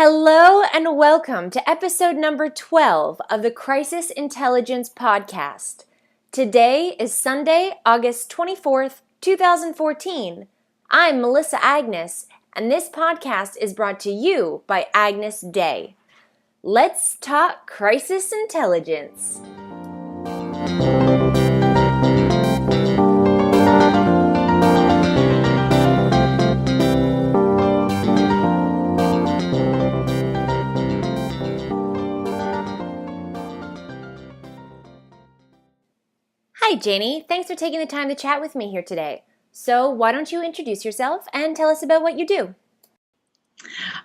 Hello and welcome to episode number 12 of the Crisis Intelligence Podcast. Today is Sunday, August 24th, 2014. I'm Melissa Agnes, and this podcast is brought to you by Agnes Day. Let's talk crisis intelligence. Hi, Janie. Thanks for taking the time to chat with me here today. So why don't you introduce yourself and tell us about what you do?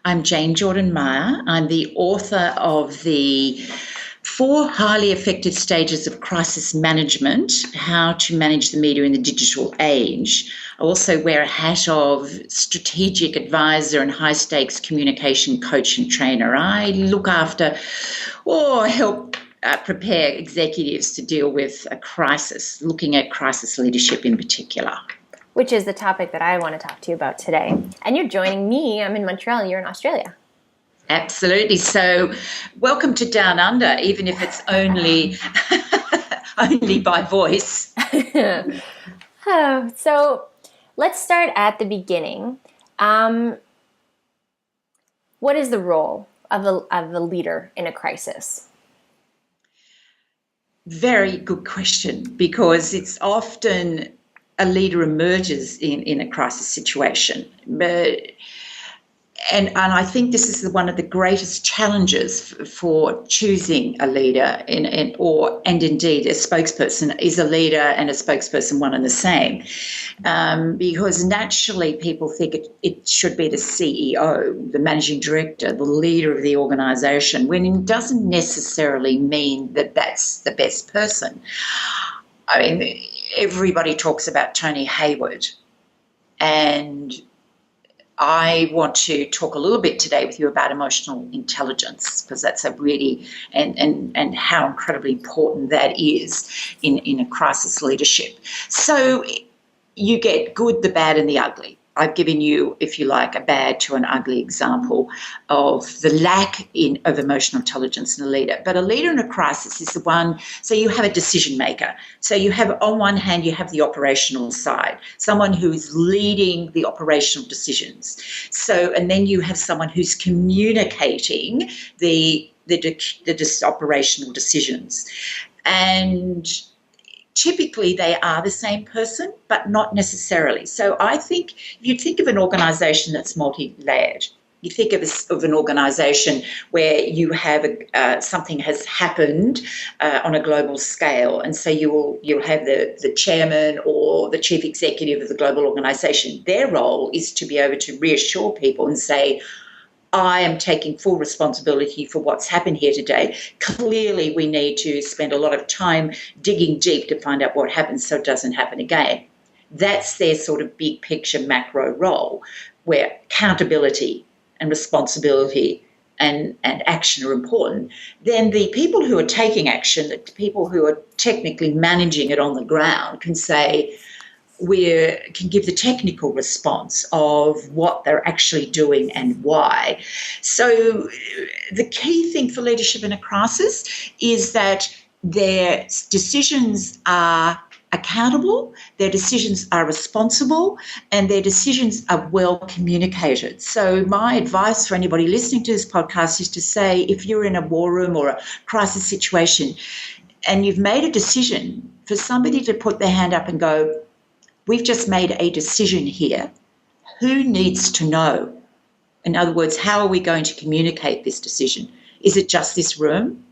I'm Jane Jordan-Meier. I'm the author of the 4 highly effective stages of crisis management, how to manage the media in the digital age. I also wear a hat of strategic advisor and high-stakes communication coach and trainer. I look after or help prepare executives to deal with a crisis, looking at crisis leadership in particular. Which is the topic that I want to talk to you about today. And you're joining me. I'm in Montreal and you're in Australia. Absolutely. So welcome to Down Under, even if it's only by voice. So let's start at the beginning. What is the role of a leader in a crisis? Very good question, because it's often a leader emerges in a crisis situation. And I think this is one of the greatest challenges for choosing a leader, and indeed a spokesperson. Is a leader and a spokesperson one and the same? Because naturally people think it should be the CEO, the managing director, the leader of the organisation, when it doesn't necessarily mean that that's the best person. I mean, everybody talks about Tony Hayward, and I want to talk a little bit today with you about emotional intelligence, because that's a really, and how incredibly important that is in a crisis leadership. So you get good, the bad, and the ugly. I've given you, if you like, a bad to an ugly example of the lack of emotional intelligence in a leader. But a leader in a crisis is the one, so you have a decision maker. So you have, on one hand, you have the operational side, someone who is leading the operational decisions. So, and then you have someone who's communicating the operational decisions. And typically they are the same person, but not necessarily. So I think if you think of an organisation that's multi-layered, you think of an organisation where you have something has happened on a global scale, and so you'll have the chairman or the chief executive of the global organisation. Their role is to be able to reassure people and say, I am taking full responsibility for what's happened here today. Clearly, we need to spend a lot of time digging deep to find out what happened so it doesn't happen again. That's their sort of big picture macro role, where accountability and responsibility and action are important. Then the people who are taking action, the people who are technically managing it on the ground, can say, we can give the technical response of what they're actually doing and why. So the key thing for leadership in a crisis is that their decisions are accountable, their decisions are responsible, and their decisions are well communicated. So my advice for anybody listening to this podcast is to say, if you're in a war room or a crisis situation and you've made a decision, for somebody to put their hand up and go, we've just made a decision here. Who needs to know? In other words, how are we going to communicate this decision? Is it just this room?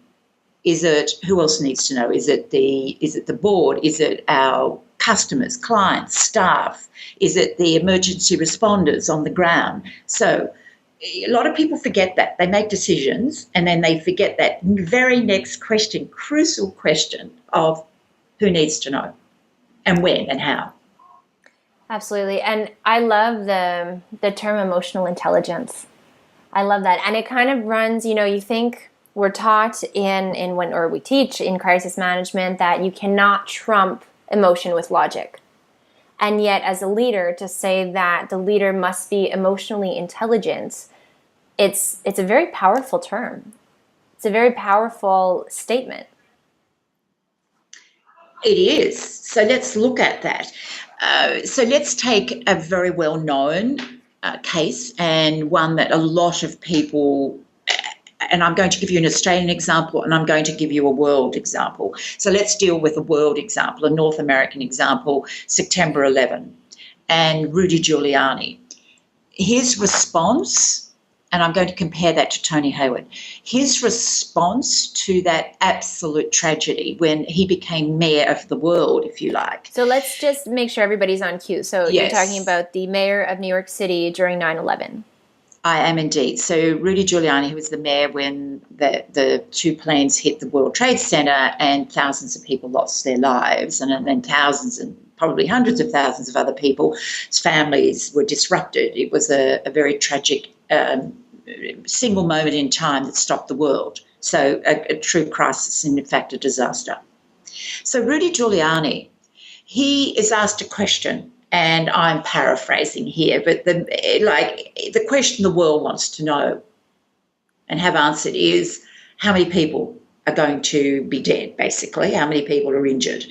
Is it, who else needs to know? Is it the board? Is it our customers, clients, staff? Is it the emergency responders on the ground? So a lot of people forget that. They make decisions and then they forget that very next question, crucial question of who needs to know and when and how. Absolutely. And I love the term emotional intelligence. I love that. And it kind of runs, you think we're taught we teach in crisis management that you cannot trump emotion with logic. And yet as a leader, to say that the leader must be emotionally intelligent it's a very powerful term. It's a very powerful statement. It is. So let's look at that. So let's take a very well-known case, and one that a lot of people, and I'm going to give you an Australian example and I'm going to give you a world example. So let's deal with a world example, a North American example, September 11, and Rudy Giuliani. His response, and I'm going to compare that to Tony Hayward, his response to that absolute tragedy when he became mayor of the world, if you like. So let's just make sure everybody's on cue. So Yes. You're talking about the mayor of New York City during 9/11. I am indeed. So Rudy Giuliani, who was the mayor when the two planes hit the World Trade Center and thousands of people lost their lives, and then thousands and probably hundreds of thousands of other people's families were disrupted. It was a very tragic single moment in time that stopped the world. So a true crisis and, in fact, a disaster. So Rudy Giuliani, he is asked a question, and I'm paraphrasing here, but the question the world wants to know and have answered is, how many people are going to be dead, basically? How many people are injured?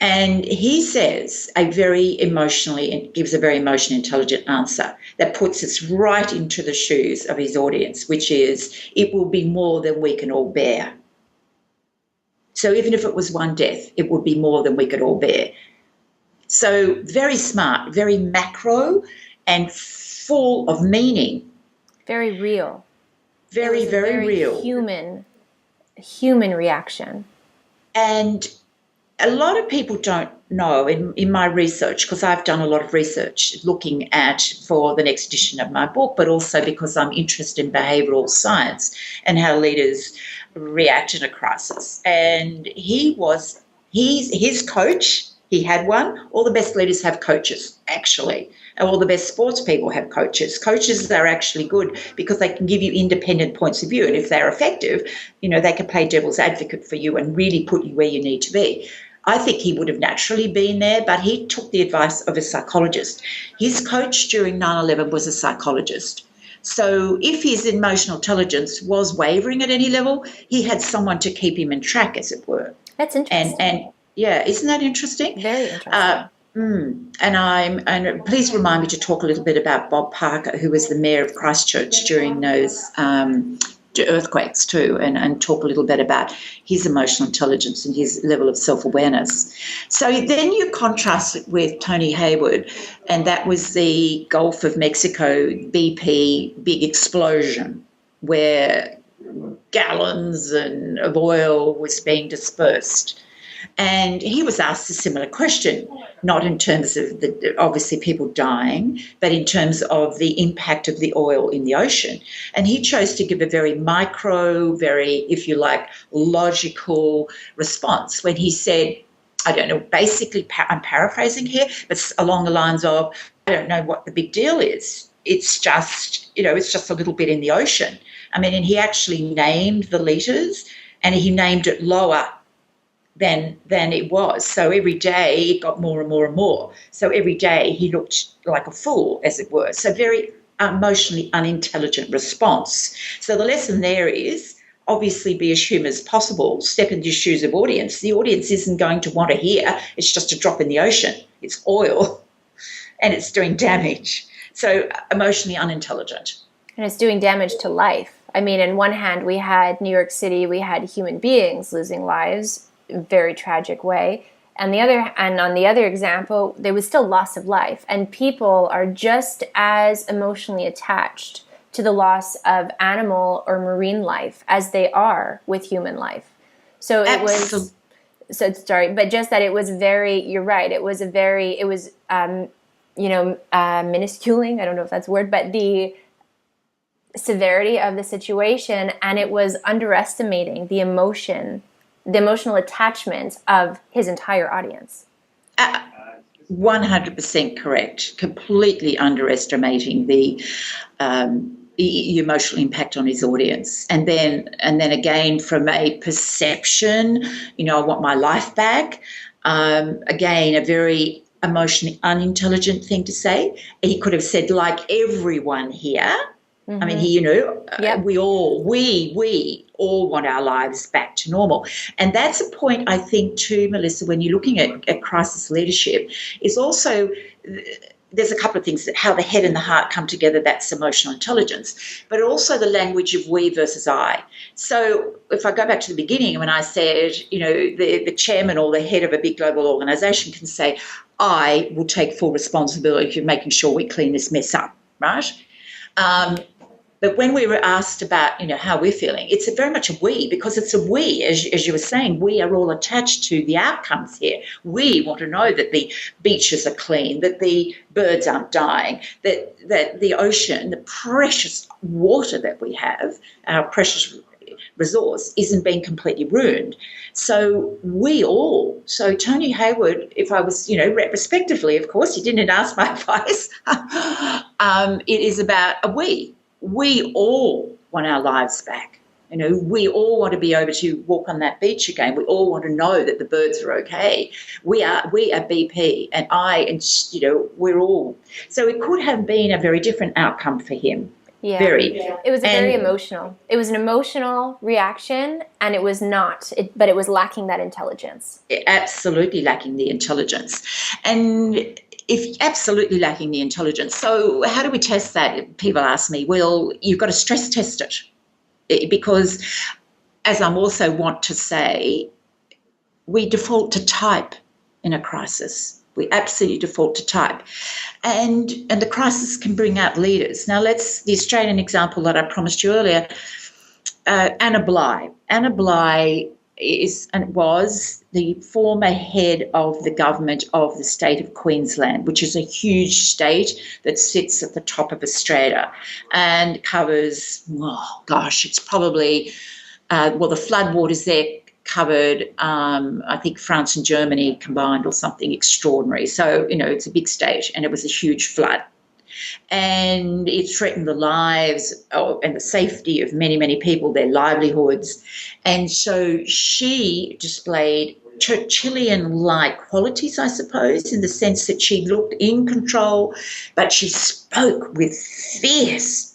And he says gives a very emotionally intelligent answer that puts us right into the shoes of his audience, which is, it will be more than we can all bear. So even if it was one death, it would be more than we could all bear. So very smart, very macro, and full of meaning. Very real. Very, very real. Human reaction. And a lot of people don't know in my research, because I've done a lot of research looking at for the next edition of my book, but also because I'm interested in behavioural science and how leaders react in a crisis. And his coach, he had one. All the best leaders have coaches, actually. And all the best sports people have coaches. Coaches are actually good because they can give you independent points of view. And if they're effective, they can play devil's advocate for you and really put you where you need to be. I think he would have naturally been there, but he took the advice of a psychologist. His coach during 9/11 was a psychologist. So if his emotional intelligence was wavering at any level, he had someone to keep him in track, as it were. That's interesting. And yeah, isn't that interesting? Very interesting. And please remind me to talk a little bit about Bob Parker, who was the mayor of Christchurch during those earthquakes too, and talk a little bit about his emotional intelligence and his level of self-awareness. So then you contrast it with Tony Hayward, and that was the Gulf of Mexico BP big explosion where gallons of oil was being dispersed. And he was asked a similar question, not in terms of obviously people dying, but in terms of the impact of the oil in the ocean. And he chose to give a very micro, very, if you like, logical response when he said, I don't know, basically, I'm paraphrasing here, but along the lines of, I don't know what the big deal is. It's just, it's just a little bit in the ocean. I mean, and he actually named the litres, and he named it lower than it was. So every day it got more and more and more. So every day he looked like a fool, as it were. So very emotionally unintelligent response. So the lesson there is, obviously, be as human as possible, step into the shoes of audience. The audience isn't going to want to hear it's just a drop in the ocean. It's oil and it's doing damage. So emotionally unintelligent. And it's doing damage to life. I mean, in one hand, we had New York City, we had human beings losing lives, very tragic way. And on the other example, there was still loss of life, and people are just as emotionally attached to the loss of animal or marine life as they are with human life. So it was, but just that it was very, you're right, it was minusculing, I don't know if that's a word, but the severity of the situation, and it was underestimating the emotional attachment of his entire audience. 100% correct. Completely underestimating the emotional impact on his audience. And then again, from a perception, I want my life back. Again, a very emotionally unintelligent thing to say. He could have said, like everyone here, I mean, Yep. we all want our lives back to normal. And that's a point, I think, too, Melissa, when you're looking at crisis leadership, is also there's a couple of things that how the head and the heart come together, that's emotional intelligence, but also the language of we versus I. So if I go back to the beginning, when I said, the chairman or the head of a big global organisation can say, I will take full responsibility for making sure we clean this mess up, right? But when we were asked about, how we're feeling, it's very much a we, because it's a we, as you were saying, we are all attached to the outcomes here. We want to know that the beaches are clean, that the birds aren't dying, that the ocean, the precious water that we have, our precious resource, isn't being completely ruined. So so Tony Hayward, if I was, respectively, of course, you didn't ask my advice, it is about a we. We all want our lives back. We all want to be able to walk on that beach again. We all want to know that the birds are okay. We are BP, and we're all. So it could have been a very different outcome for him. Yeah. Very. It was very emotional. It was an emotional reaction, and it was but it was lacking that intelligence. Absolutely lacking the intelligence. And absolutely lacking the intelligence. So how do we test that? People ask me, well, you've got to stress test it, because as I'm also want to say, we default to type in a crisis. We absolutely default to type. And the crisis can bring out leaders. Now the Australian example that I promised you earlier, Anna Bligh. Anna Bligh was the former head of the government of the state of Queensland, which is a huge state that sits at the top of Australia and covers, it's probably, the floodwaters there covered, I think, France and Germany combined or something extraordinary. So, it's a big state, and it was a huge flood. And it threatened the lives and the safety of many, many people, their livelihoods. And so she displayed Churchillian-like qualities, I suppose, in the sense that she looked in control, but she spoke with fierce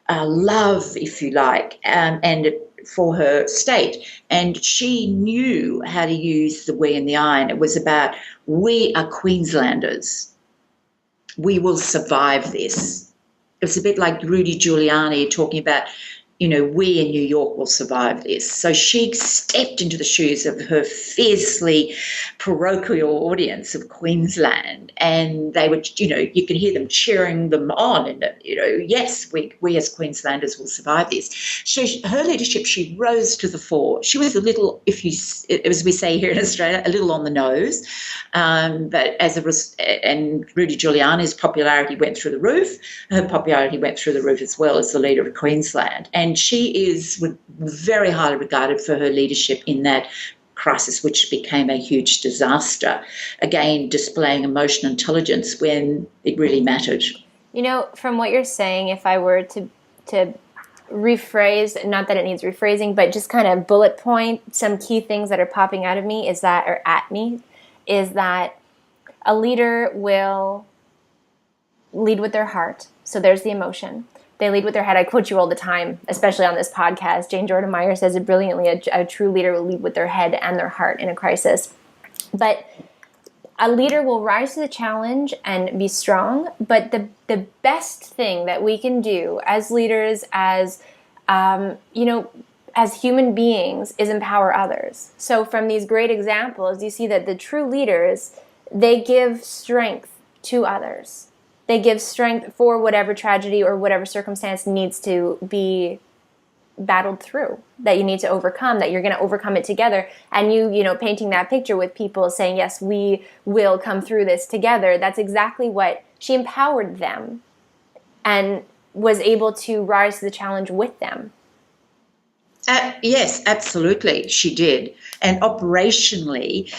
love, if you like, and for her state. And she knew how to use the we and the I, and it was about, we are Queenslanders. We will survive this. It was a bit like Rudy Giuliani talking about, we in New York will survive this. So she stepped into the shoes of her fiercely parochial audience of Queensland, and they were, you can hear them cheering them on, and, yes, we as Queenslanders will survive this. So her leadership, she rose to the fore. She was a little, as we say here in Australia, a little on the nose, but and Rudy Giuliani's popularity went through the roof. Her popularity went through the roof as well as the leader of Queensland. And she is very highly regarded for her leadership in that crisis, which became a huge disaster, again, displaying emotional intelligence when it really mattered. From what you're saying, if I were to rephrase, not that it needs rephrasing, but just kind of bullet point some key things that are popping out of me is that a leader will lead with their heart. So there's the emotion. They lead with their head. I quote you all the time, especially on this podcast. Jane Jordan-Meier says it brilliantly. A true leader will lead with their head and their heart in a crisis. But a leader will rise to the challenge and be strong. But the best thing that we can do as leaders, as human beings, is empower others. So from these great examples, you see that the true leaders, they give strength to others. They give strength for whatever tragedy or whatever circumstance needs to be battled through, that you need to overcome, that you're going to overcome it together. And you painting that picture with people saying, yes, we will come through this together. That's exactly what she empowered them and was able to rise to the challenge with them. Yes, absolutely, she did. And operationally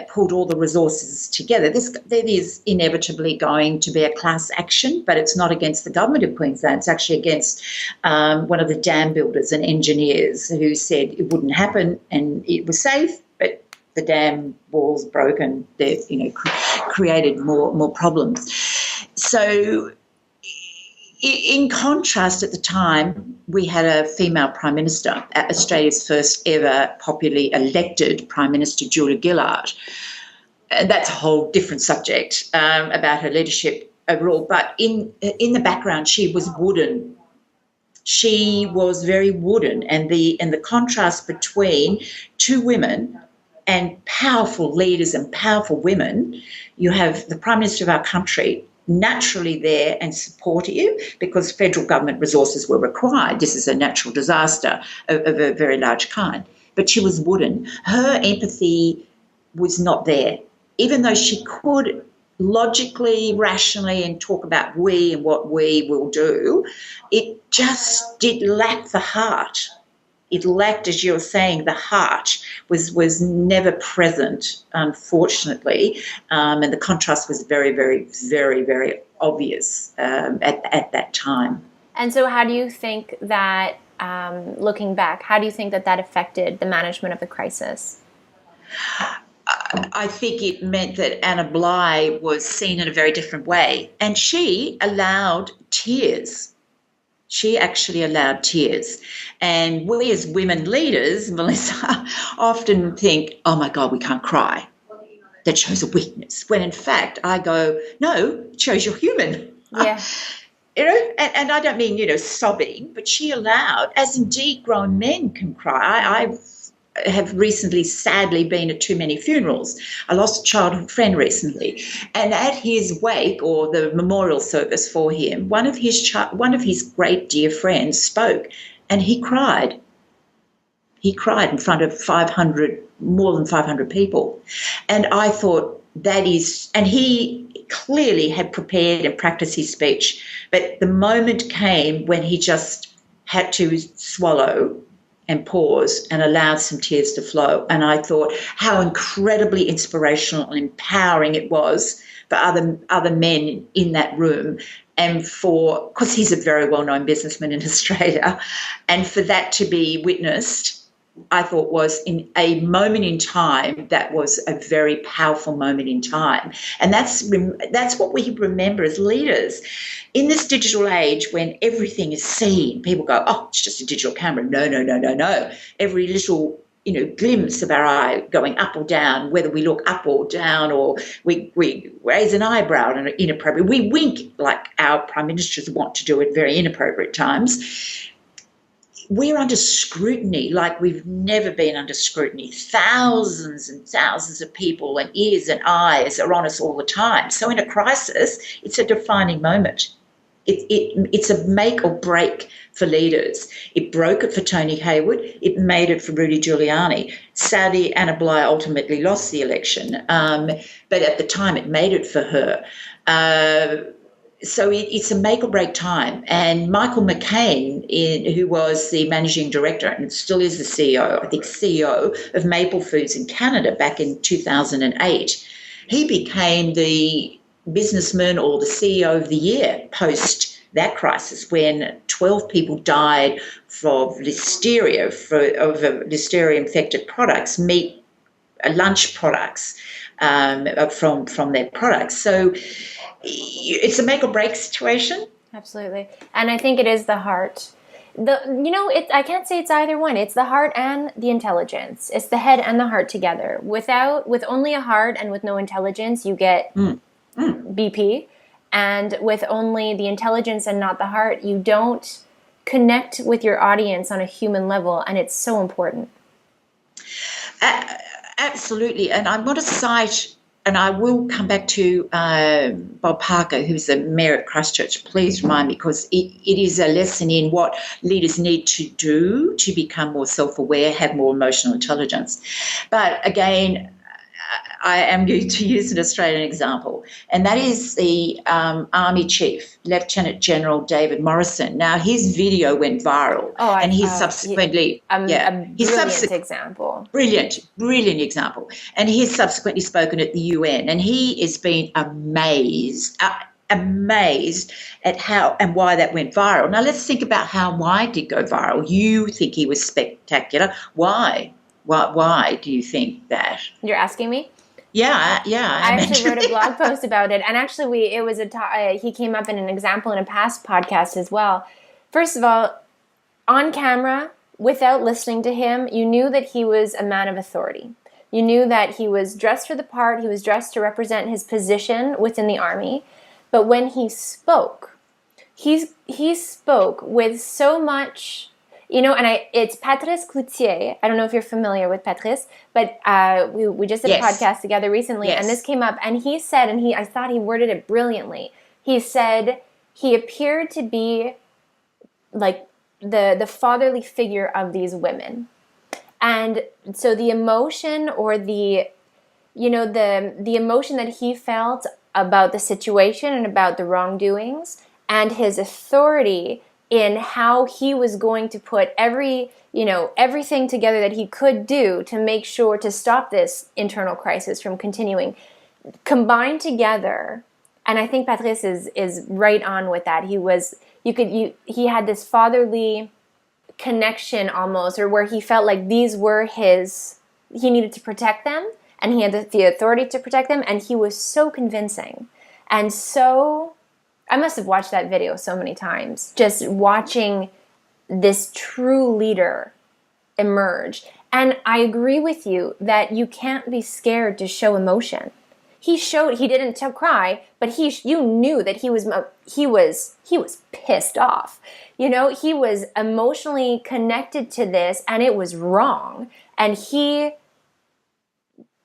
pulled all the resources together. There is inevitably going to be a class action, but it's not against the government of Queensland. It's actually against one of the dam builders and engineers who said it wouldn't happen and it was safe, but the dam walls broken. They created more problems. So In contrast, at the time, we had a female Prime Minister, Australia's first ever popularly elected Prime Minister, Julia Gillard. And that's a whole different subject about her leadership overall. But in the background, she was wooden. She was very wooden, and the contrast between two women and powerful leaders and powerful women, you have the Prime Minister of our country naturally there and supportive because federal government resources were required. This is a natural disaster of a very large kind. But she was wooden. Her empathy was not there. Even though she could logically, rationally, and talk about we and what we will do, it just did lack the heart. It lacked, as you were saying, the heart was never present, unfortunately, and the contrast was very, very, very, very obvious at that time. And so how do you think that, looking back, how do you think that affected the management of the crisis? I think it meant that Anna Bligh was seen in a very different way, and she allowed tears. She actually allowed tears. And we as women leaders, Melissa, often think, oh, my God, we can't cry. That shows a weakness. When, in fact, I go, no, it shows you're human. Yeah. And I don't mean, sobbing, but she allowed, as indeed grown men can cry. I have recently, sadly, been at too many funerals. I lost a childhood friend recently, and at his wake, or the memorial service for him, one of his great dear friends spoke, and he cried. He cried in front of more than 500 people, and I thought that is, and he clearly had prepared and practiced his speech, but the moment came when he just had to swallow and pause and allowed some tears to flow. And I thought how incredibly inspirational and empowering it was for other men in that room, and because he's a very well-known businessman in Australia, and for that to be witnessed, I thought was in a moment in time that was a very powerful moment in time. And that's what we remember as leaders. In this digital age, when everything is seen, people go, oh, it's just a digital camera. No. Every little, glimpse of our eye going up or down, whether we look up or down, or we raise an eyebrow and inappropriate. We wink like our prime ministers want to do at very inappropriate times. We're under scrutiny like we've never been under scrutiny. Thousands and thousands of people and ears and eyes are on us all the time. So in a crisis, it's a defining moment. It's a make or break for leaders. It broke it for Tony Hayward. It made it for Rudy Giuliani. Sadly, Anna Bligh ultimately lost the election, but at the time it made it for her. So it's a make or break time. And Michael McCain, who was the managing director and still is the CEO of Maple Foods in Canada back in 2008, he became the businessman or the CEO of the year post that crisis, when 12 people died from listeria, of listeria-infected products, meat, lunch products, from their products. So it's a make or break situation. Absolutely. And I think it is the heart. I can't say it's either one. It's the heart and the intelligence. It's the head and the heart together. With only a heart and with no intelligence, you get BP. And with only the intelligence and not the heart, you don't connect with your audience on a human level. And it's so important. Absolutely. And I want to cite, and I will come back to Bob Parker, who's the mayor at Christchurch. Please remind me, because it is a lesson in what leaders need to do to become more self-aware, have more emotional intelligence. But again, I am going to use an Australian example, and that is the Army Chief, Lieutenant General David Morrison. Now, his video went viral, and he's subsequently... brilliant example. Brilliant example. And he's subsequently spoken at the UN, and he has been amazed at how and why that went viral. Now, let's think about why it did go viral. You think he was spectacular. Why? Why do you think that? You're asking me? Yeah. I actually wrote a blog post about it, and actually, he came up in an example in a past podcast as well. First of all, on camera, without listening to him, you knew that he was a man of authority. You knew that he was dressed for the part. He was dressed to represent his position within the army. But when he spoke, he spoke with so much, and it's Patrice Cloutier. I don't know if you're familiar with Patrice, but we just did a podcast together recently, and this came up, and he said, and I thought he worded it brilliantly. He said he appeared to be like the fatherly figure of these women. And so the emotion or the emotion that he felt about the situation and about the wrongdoings and his authority in how he was going to put everything together that he could do to make sure to stop this internal crisis from continuing, combined together. And I think Patrice is right on with that. He had this fatherly connection almost, or where he felt like these were he needed to protect them, and he had the authority to protect them, and he was so convincing. And so, I must have watched that video so many times, just watching this true leader emerge. And I agree with you that you can't be scared to show emotion. He didn't cry, but you knew that he was pissed off. He was emotionally connected to this, and it was wrong. And he,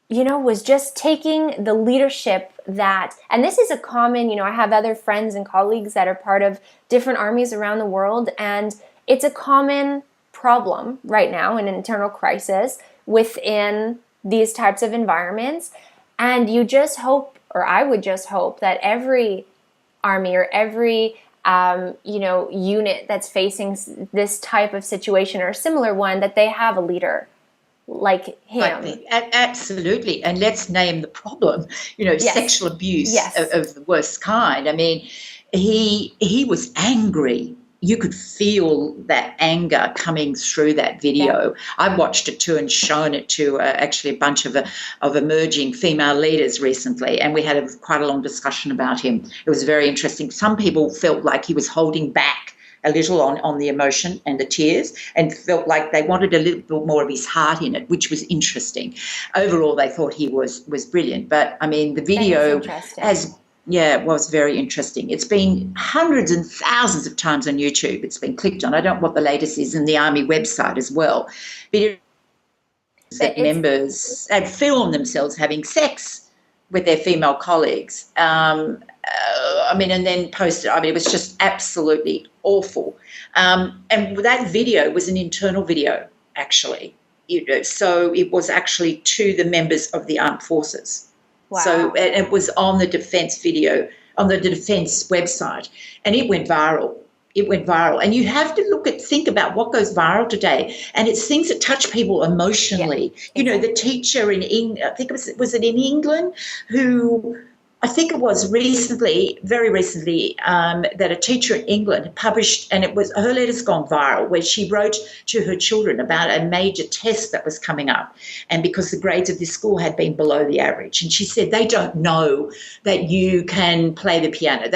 was just taking the leadership and this is a common, I have other friends and colleagues that are part of different armies around the world, and it's a common problem right now, an internal crisis within these types of environments. And you just hope, or I would just hope, that every army or every unit that's facing this type of situation or a similar one, that they have a leader like him. Absolutely. And let's name the problem, sexual abuse of the worst kind. I mean, he was angry. You could feel that anger coming through that video. Yeah. I watched it too and shown it to actually a bunch of emerging female leaders recently, and we had quite a long discussion about him. It was very interesting. Some people felt like he was holding back a little on the emotion and the tears, and felt like they wanted a little bit more of his heart in it, which was interesting. Overall, they thought he was brilliant. But, I mean, the video it was very interesting. It's been hundreds and thousands of times on YouTube. It's been clicked on. I don't know what the latest is, in the Army website as well. Videos that members had filmed themselves having sex with their female colleagues. And then posted. It was just absolutely awful. And that video was an internal video, actually. So it was actually to the members of the armed forces. Wow. So it was on the defence video, on the defence website, and it went viral. And you have to think about what goes viral today, and it's things that touch people emotionally. Yeah, exactly. The teacher in England, I think was it in England, who I think it was very recently, that a teacher in England published, and her letter's gone viral, where she wrote to her children about a major test that was coming up, and because the grades of this school had been below the average, and she said they don't know that you can play the piano.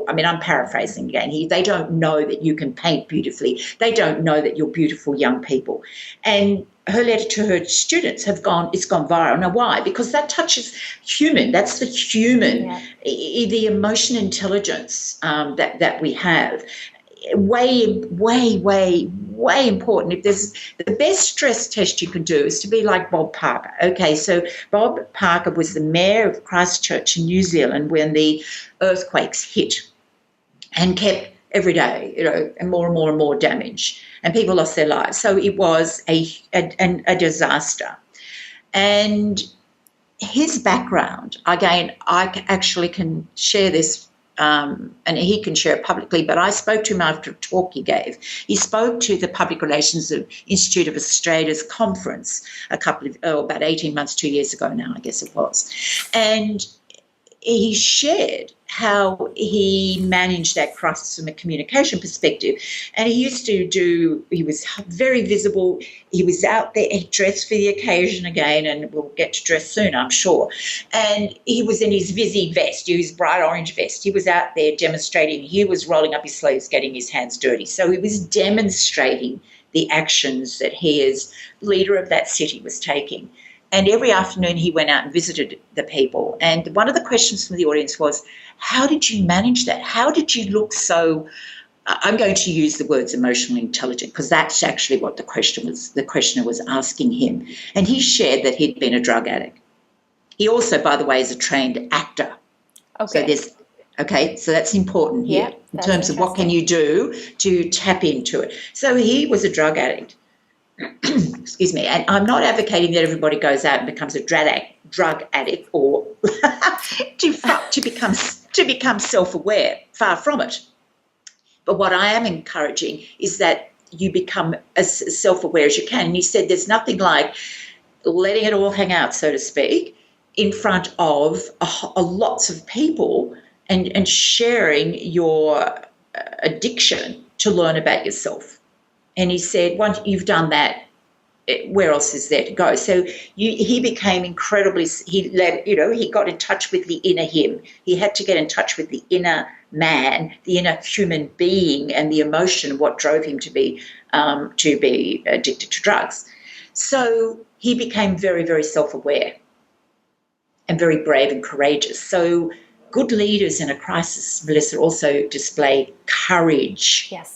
I'm paraphrasing again here. They don't know that you can paint beautifully. They don't know that you're beautiful young people. And her letter to her students it's gone viral. Now, why? Because that touches human. That's the human, the emotion intelligence that we have. Way, way, way, way important. If there's the best stress test you can do is to be like Bob Parker. Okay, so Bob Parker was the mayor of Christchurch in New Zealand when the earthquakes hit, and kept every day, and more damage, and people lost their lives. So it was a disaster. And his background, again, I actually can share this, and he can share it publicly, but I spoke to him after a talk he gave. He spoke to the Public Relations Institute of Australia's conference about 18 months, 2 years ago now, I guess it was. And he shared how he managed that crisis from a communication perspective. And he was very visible. He was out there, he dressed for the occasion again, and we'll get to dress soon, I'm sure. And he was in his busy vest, his bright orange vest. He was out there demonstrating. He was rolling up his sleeves, getting his hands dirty. So he was demonstrating the actions that he as leader of that city was taking. And every afternoon he went out and visited the people. And one of the questions from the audience was, how did you manage that? How did you look so, I'm going to use the words emotionally intelligent, because that's actually what the questioner was asking him. And he shared that he'd been a drug addict. He also, by the way, is a trained actor. Okay. So that's important here in terms of what can you do to tap into it. So he was a drug addict. Excuse me, and I'm not advocating that everybody goes out and becomes a drug addict or to become self-aware. Far from it. But what I am encouraging is that you become as self-aware as you can. And you said there's nothing like letting it all hang out, so to speak, in front of lots of people and sharing your addiction to learn about yourself. And he said, once you've done that, where else is there to go? So he became he got in touch with the inner him. He had to get in touch with the inner man, the inner human being, and the emotion, what drove him to be addicted to drugs. So he became very, very self-aware and very brave and courageous. So good leaders in a crisis, Melissa, also display courage. Yes.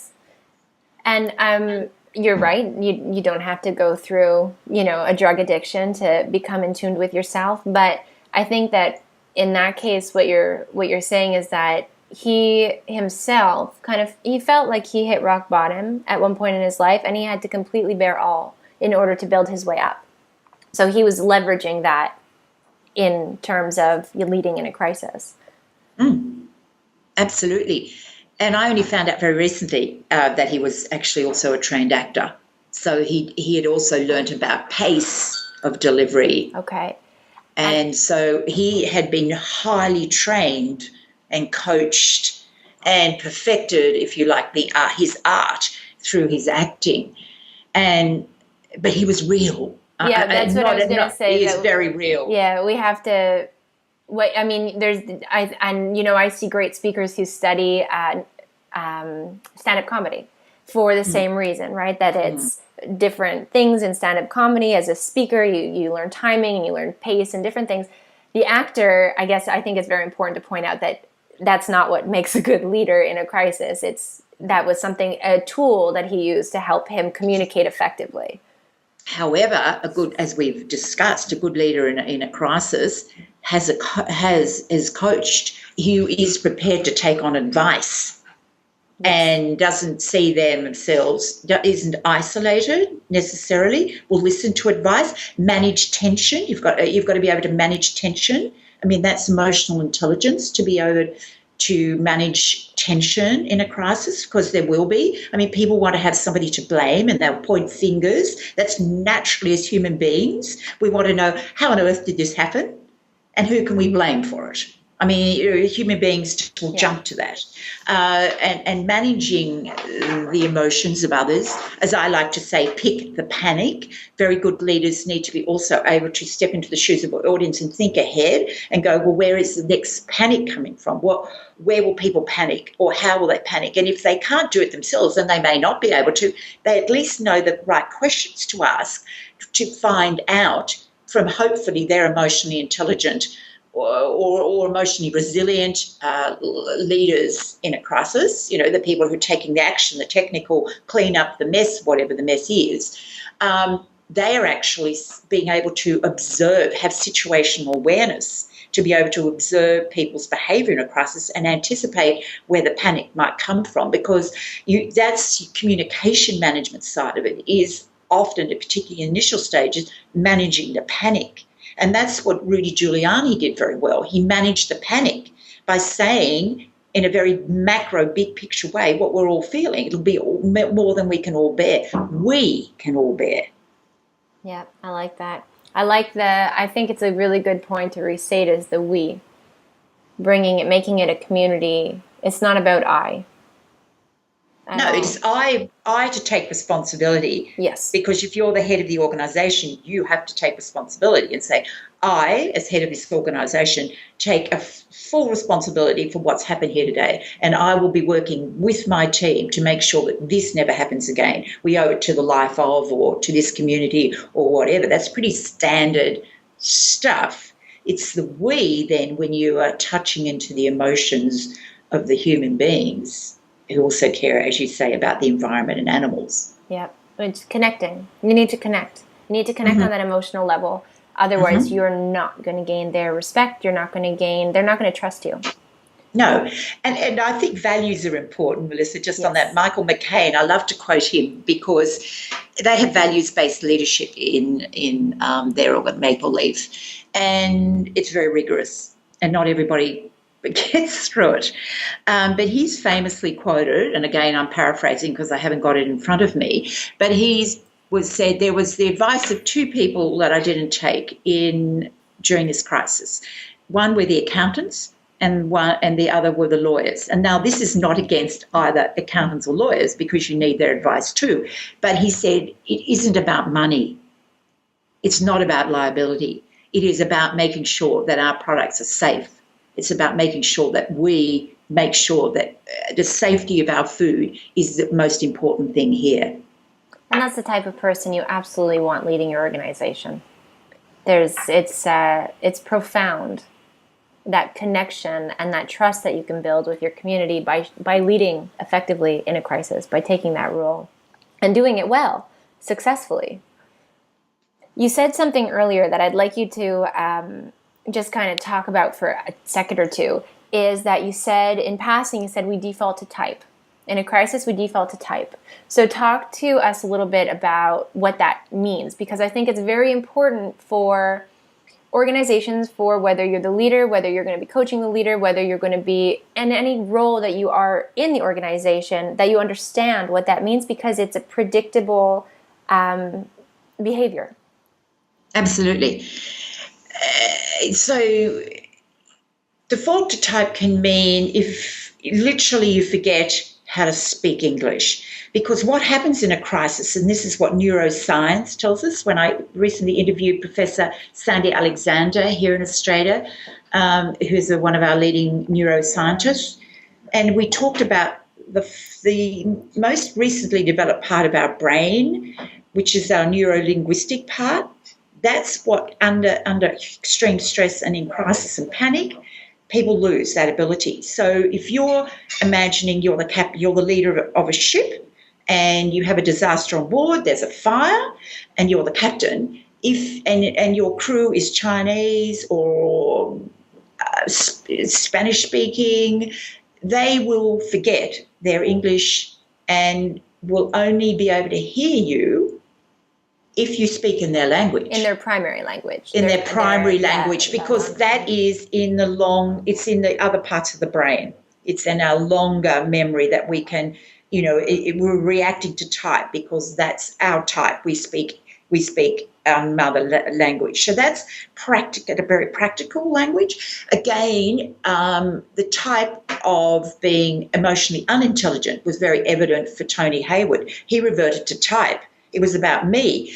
And you're right. You don't have to go through, a drug addiction to become in tune with yourself. But I think that in that case, what you're saying is that he himself he felt like he hit rock bottom at one point in his life, and he had to completely bear all in order to build his way up. So he was leveraging that in terms of leading in a crisis. Absolutely. And I only found out very recently that he was actually also a trained actor. So he had also learnt about pace of delivery. Okay. And so he had been highly trained and coached and perfected, if you like, his art through his acting. But he was real. Yeah, that's what I was going to say. He is very real. Yeah, we have to. I see great speakers who study stand-up comedy for the same reason, right? That it's different things in stand-up comedy. As a speaker, you learn timing and you learn pace and different things. The actor, I think it's very important to point out that that's not what makes a good leader in a crisis. That was a tool that he used to help him communicate effectively. However, as we've discussed, a good leader in a crisis is coached. He is prepared to take on advice and doesn't see themselves, isn't isolated necessarily, will listen to advice, manage tension. You've got to be able to manage tension. I mean, that's emotional intelligence, to be able to manage tension in a crisis, because there will be. I mean, people want to have somebody to blame and they'll point fingers. That's naturally, as human beings, we want to know, how on earth did this happen and who can we blame for it? I mean, human beings will jump to that. And managing the emotions of others, as I like to say, pick the panic. Very good leaders need to be also able to step into the shoes of the audience and think ahead and go, well, where is the next panic coming from? Where will people panic, or how will they panic? And if they can't do it themselves, and they may not be able to, they at least know the right questions to ask to find out from, hopefully, their emotionally intelligent or emotionally resilient leaders in a crisis, the people who are taking the action, the technical clean up the mess, whatever the mess is, they are actually being able to observe, have situational awareness, to be able to observe people's behaviour in a crisis and anticipate where the panic might come from, because that's communication management side of it, is often, particularly in initial stages, managing the panic. And that's what Rudy Giuliani did very well. He managed the panic by saying, in a very macro, big picture way, what we're all feeling. It'll be more than we can all bear. We can all bear. Yeah, I like that. I think it's a really good point to restate is the we. making it a community. It's not about I. No, it's I to take responsibility. Yes. Because if you're the head of the organisation, you have to take responsibility and say, I, as head of this organisation, take a full responsibility for what's happened here today, and I will be working with my team to make sure that this never happens again. We owe it to the life of, or to this community, or whatever. That's pretty standard stuff. It's the we then when you are touching into the emotions of the human beings who also care, as you say, about the environment and animals. Yeah, it's connecting. You need to connect. You need to connect on that emotional level. Otherwise, you're not going to gain their respect. They're not going to trust you. No, and I think values are important, Melissa, just on that. Michael McCain, I love to quote him because they have values-based leadership in their Maple Leaf, and it's very rigorous, and not everybody gets through it. But he's famously quoted, and again I'm paraphrasing because I haven't got it in front of me, but said there was the advice of two people that I didn't take during this crisis. One were the accountants and the other were the lawyers. And now this is not against either accountants or lawyers because you need their advice too. But he said it isn't about money. It's not about liability. It is about making sure that our products are safe. It's about making sure that we make sure that the safety of our food is the most important thing here. And that's the type of person you absolutely want leading your organization. It's profound, that connection and that trust that you can build with your community by leading effectively in a crisis, by taking that role and doing it well, successfully. You said something earlier that I'd like you to just kind of talk about for a second or two, is that you said in passing, we default to type. In a crisis, we default to type. So talk to us a little bit about what that means, because I think it's very important for organizations, for whether you're the leader, whether you're going to be coaching the leader, whether you're going to be in any role that you are in the organization, that you understand what that means, because it's a predictable behavior. Absolutely. So default to type can mean if literally you forget how to speak English. Because what happens in a crisis, and this is what neuroscience tells us, when I recently interviewed Professor Sandy Alexander here in Australia, who's one of our leading neuroscientists, and we talked about the most recently developed part of our brain, which is our neuro-linguistic part. That's what under extreme stress and in crisis and panic, people lose that ability. So if you're imagining you're the leader of a ship and you have a disaster on board, there's a fire, and you're the captain, and your crew is Chinese or Spanish speaking, they will forget their English and will only be able to hear you if you speak in their language. In their primary language. In their primary language, because that is it's in the other parts of the brain. It's in our longer memory that we can, we're reacting to type because that's our type. We speak our mother language. So that's a very practical language. Again, the type of being emotionally unintelligent was very evident for Tony Hayward. He reverted to type. It was about me.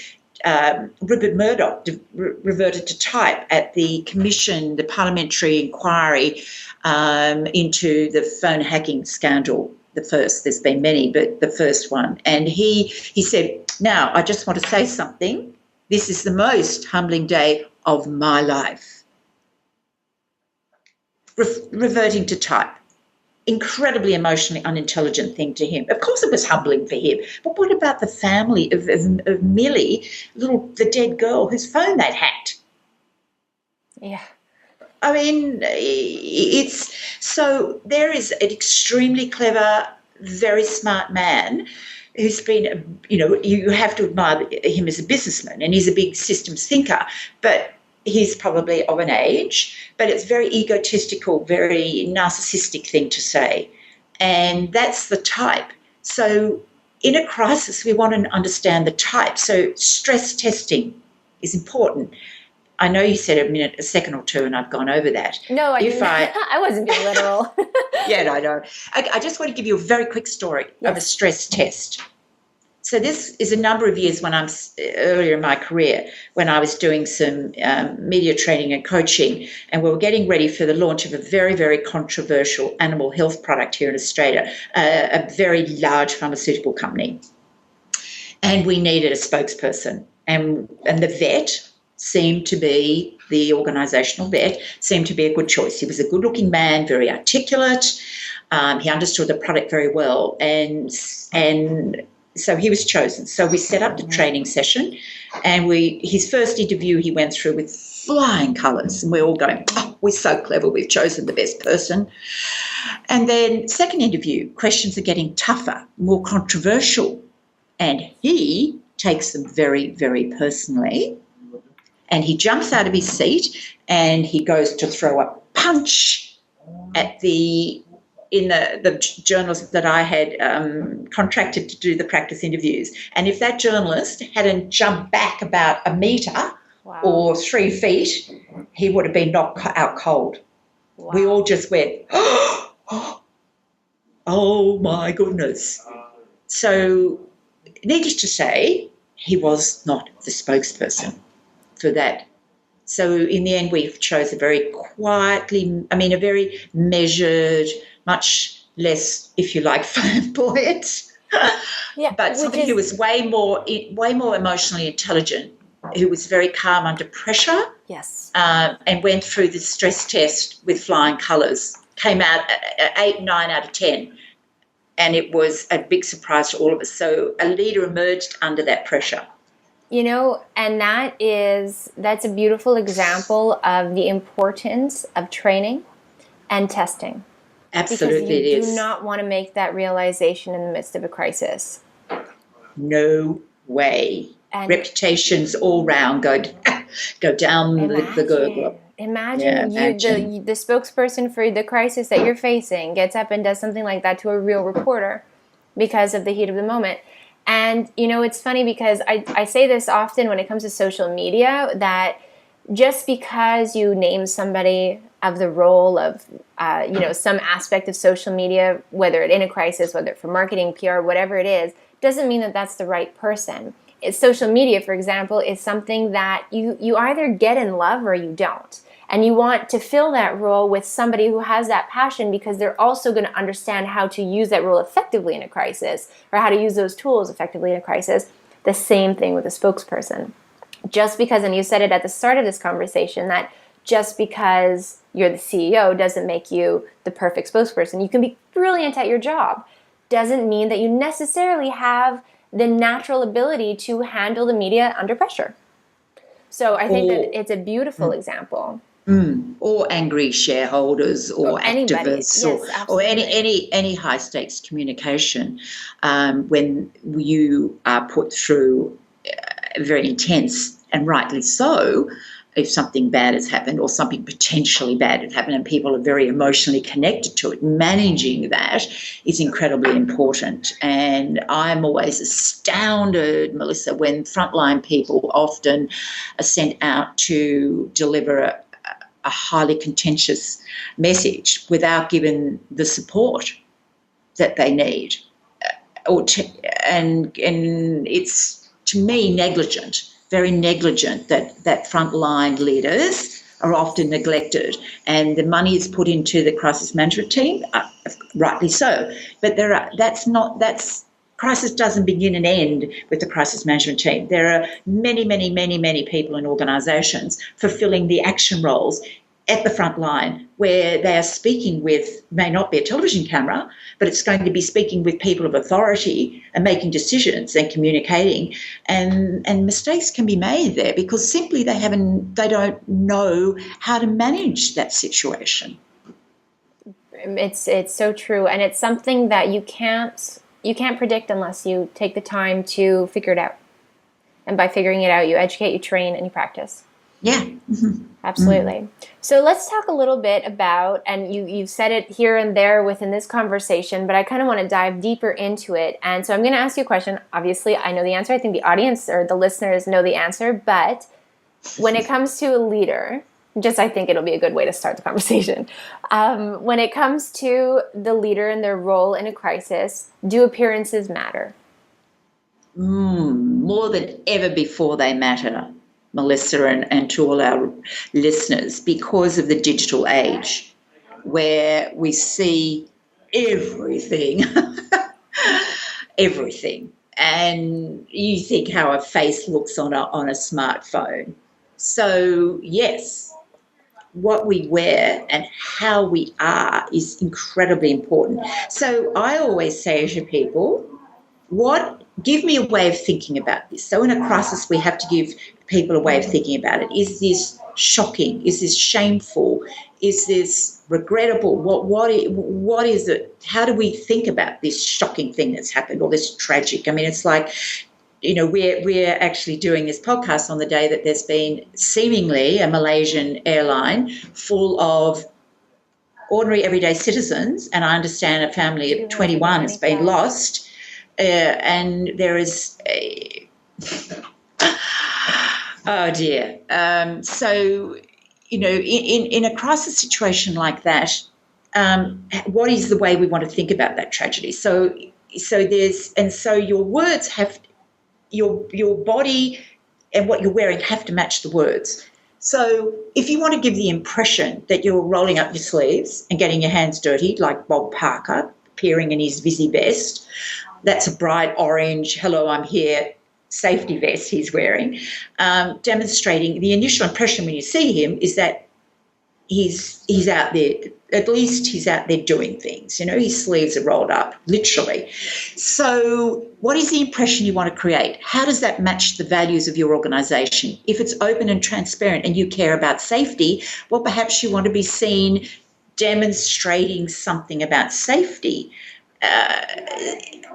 Rupert Murdoch reverted to type at the commission, the parliamentary inquiry into the phone hacking scandal, the first. There's been many, but the first one. And he said, now, I just want to say something. This is the most humbling day of my life. Reverting to type. Incredibly emotionally unintelligent thing to him. Of course it was humbling for him. But what about the family of Millie, the dead girl whose phone they'd hacked? Yeah. I mean, there is an extremely clever, very smart man who's been, you have to admire him as a businessman, and he's a big systems thinker, but he's probably of an age, but it's very egotistical, very narcissistic thing to say. And that's the type. So in a crisis, we want to understand the type. So stress testing is important. I know you said a second or two, and I've gone over that. No, I didn't. I wasn't being literal. Yeah, no, I know. I just want to give you a very quick story of a stress test. So this is a number of years when I'm earlier in my career, when I was doing some media training and coaching, and we were getting ready for the launch of a very, very controversial animal health product here in Australia, a very large pharmaceutical company. And we needed a spokesperson. And the vet seemed to be, the organisational vet, seemed to be a good choice. He was a good-looking man, very articulate. He understood the product very well. And so he was chosen. So we set up the training session, and his first interview he went through with flying colours, and we're all going, oh, we're so clever, we've chosen the best person. And then second interview, questions are getting tougher, more controversial, and he takes them very, very personally, and he jumps out of his seat and he goes to throw a punch at the journalist that I had contracted to do the practice interviews. And if that journalist hadn't jumped back about a metre or 3 feet, he would have been knocked out cold. Wow. We all just went, oh my goodness. So needless to say, he was not the spokesperson for that. So in the end, we chose a very a very measured, much less, if you like, flamboyant, but somebody who was way more emotionally intelligent, who was very calm under pressure, and went through the stress test with flying colours, came out 8, 9 out of 10, and it was a big surprise to all of us. So a leader emerged under that pressure. And that's a beautiful example of the importance of training and testing. Absolutely, because you do not want to make that realization in the midst of a crisis. No way. And reputations all round go down the gurgler. Imagine the spokesperson for the crisis that you're facing gets up and does something like that to a real reporter because of the heat of the moment. And, it's funny because I say this often when it comes to social media, that just because you name somebody of the role of, some aspect of social media, whether it's in a crisis, whether it's for marketing, PR, whatever it is, doesn't mean that that's the right person. Social media, for example, is something that you either get in love or you don't. And you want to fill that role with somebody who has that passion, because they're also going to understand how to use that role effectively in a crisis, or how to use those tools effectively in a crisis. The same thing with a spokesperson. Just because, and you said it at the start of this conversation, that just because you're the CEO doesn't make you the perfect spokesperson. You can be brilliant at your job. Doesn't mean that you necessarily have the natural ability to handle the media under pressure. So I think that it's a beautiful example. Or angry shareholders or activists, yes, or any high stakes communication, when you are put through very intense, and rightly so, if something bad has happened or something potentially bad has happened and people are very emotionally connected to it. Managing that is incredibly important. And I'm always astounded, Melissa, when frontline people often are sent out to deliver a highly contentious message without giving the support that they need. And it's, to me, negligent. Very negligent that frontline leaders are often neglected, and the money is put into the crisis management team, rightly so. But crisis doesn't begin and end with the crisis management team. There are many, many, many, many people in organisations fulfilling the action roles at the front line, where they are speaking with, may not be a television camera, but it's going to be speaking with people of authority and making decisions and communicating, and mistakes can be made there because simply they don't know how to manage that situation. It's so true, and it's something that you can't predict unless you take the time to figure it out. And by figuring it out, you educate, you train, and you practice. Yeah. Mm-hmm. Absolutely. Mm-hmm. So let's talk a little bit about, and you've said it here and there within this conversation, but I kind of want to dive deeper into it. And so I'm going to ask you a question. Obviously, I know the answer. I think the audience or the listeners know the answer, but when it comes to a leader, I think it'll be a good way to start the conversation. When it comes to the leader and their role in a crisis, do appearances matter? More than ever before they matter, Melissa, and to all our listeners, because of the digital age, where we see everything, everything. And you think how a face looks on a smartphone. So, yes, what we wear and how we are is incredibly important. So I always say to people, give me a way of thinking about this. So in a crisis, we have to give people a way of thinking about it. Is this shocking? Is this shameful? Is this regrettable? What is it? How do we think about this shocking thing that's happened, or this tragic? I mean, it's like, we're actually doing this podcast on the day that there's been seemingly a Malaysian airline full of ordinary everyday citizens, and I understand a family of 21 has been lost. And there is oh dear. So, in a crisis situation like that, what is the way we want to think about that tragedy? So your words have, your body and what you're wearing have to match the words. So if you want to give the impression that you're rolling up your sleeves and getting your hands dirty, like Bob Parker appearing in his Visi vest, that's a bright orange, hello, I'm here, safety vest he's wearing, demonstrating the initial impression when you see him is that he's out there, at least he's out there doing things, his sleeves are rolled up, literally. So what is the impression you want to create? How does that match the values of your organisation? If it's open and transparent and you care about safety, well, perhaps you want to be seen demonstrating something about safety.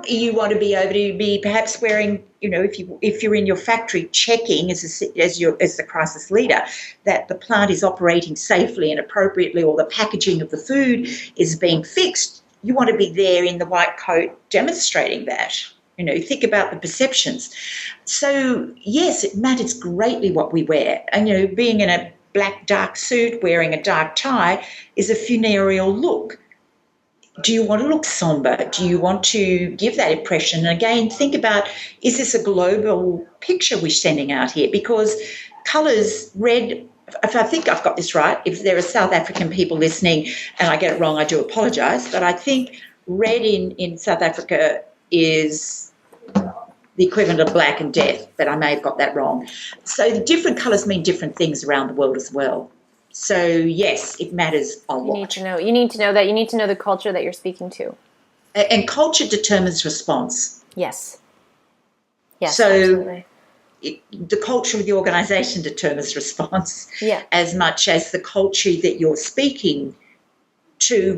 You want to be able to be perhaps wearing, if you're in your factory, checking as the crisis leader that the plant is operating safely and appropriately, or the packaging of the food is being fixed. You want to be there in the white coat demonstrating that. Think about the perceptions. So yes, it matters greatly what we wear, and being in a black dark suit, wearing a dark tie is a funereal look. Do you want to look somber? Do you want to give that impression? And again, think about, is this a global picture we're sending out here? Because colours, red, if I think I've got this right, if there are South African people listening and I get it wrong, I do apologise, but I think red in South Africa is the equivalent of black and death, but I may have got that wrong. So the different colours mean different things around the world as well. So, yes, it matters a lot. You need to know that. You need to know the culture that you're speaking to. And culture determines response. Yes. Yes, so absolutely. The culture of the organisation determines response as much as the culture that you're speaking